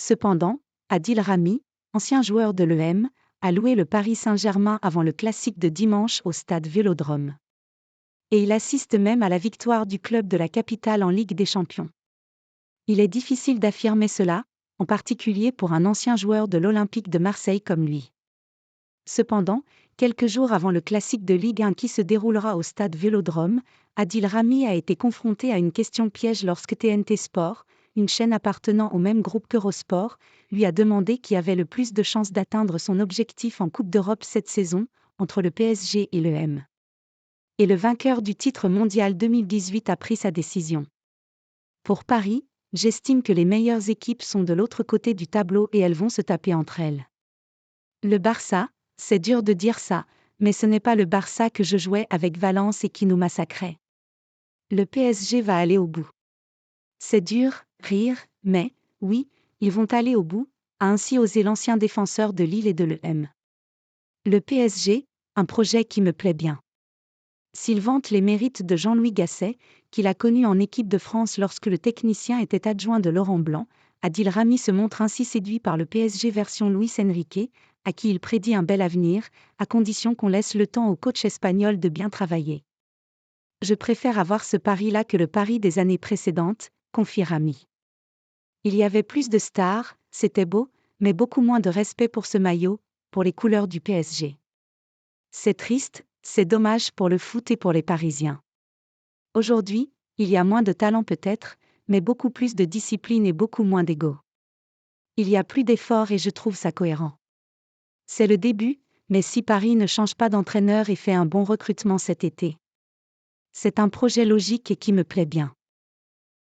Cependant, Adil Rami, ancien joueur de l'EM, a loué le Paris Saint-Germain avant le classique de dimanche au stade Vélodrome. Et il assiste même à la victoire du club de la capitale en Ligue des Champions. Il est difficile d'affirmer cela, en particulier pour un ancien joueur de l'Olympique de Marseille comme lui. Cependant, quelques jours avant le classique de Ligue 1 qui se déroulera au stade Vélodrome, Adil Rami a été confronté à une question piège lorsque TNT Sport, une chaîne appartenant au même groupe qu'Eurosport, lui a demandé qui avait le plus de chances d'atteindre son objectif en Coupe d'Europe cette saison, entre le PSG et l'EM. Et le vainqueur du titre mondial 2018 a pris sa décision. Pour Paris, j'estime que les meilleures équipes sont de l'autre côté du tableau et elles vont se taper entre elles. Le Barça, c'est dur de dire ça, mais ce n'est pas le Barça que je jouais avec Valence et qui nous massacrait. Le PSG va aller au bout. C'est dur, rire, mais, oui, ils vont aller au bout, a ainsi osé l'ancien défenseur de Lille et de l'EM. Le PSG, un projet qui me plaît bien. S'il vante les mérites de Jean-Louis Gasset, qu'il a connu en équipe de France lorsque le technicien était adjoint de Laurent Blanc, Adil Rami se montre ainsi séduit par le PSG version Luis Enrique, à qui il prédit un bel avenir, à condition qu'on laisse le temps au coach espagnol de bien travailler. Je préfère avoir ce pari-là que le pari des années précédentes, confie Rami. Il y avait plus de stars, c'était beau, mais beaucoup moins de respect pour ce maillot, pour les couleurs du PSG. C'est triste, c'est dommage pour le foot et pour les Parisiens. Aujourd'hui, il y a moins de talent peut-être, mais beaucoup plus de discipline et beaucoup moins d'ego. Il y a plus d'efforts et je trouve ça cohérent. C'est le début, mais si Paris ne change pas d'entraîneur et fait un bon recrutement cet été. C'est un projet logique et qui me plaît bien.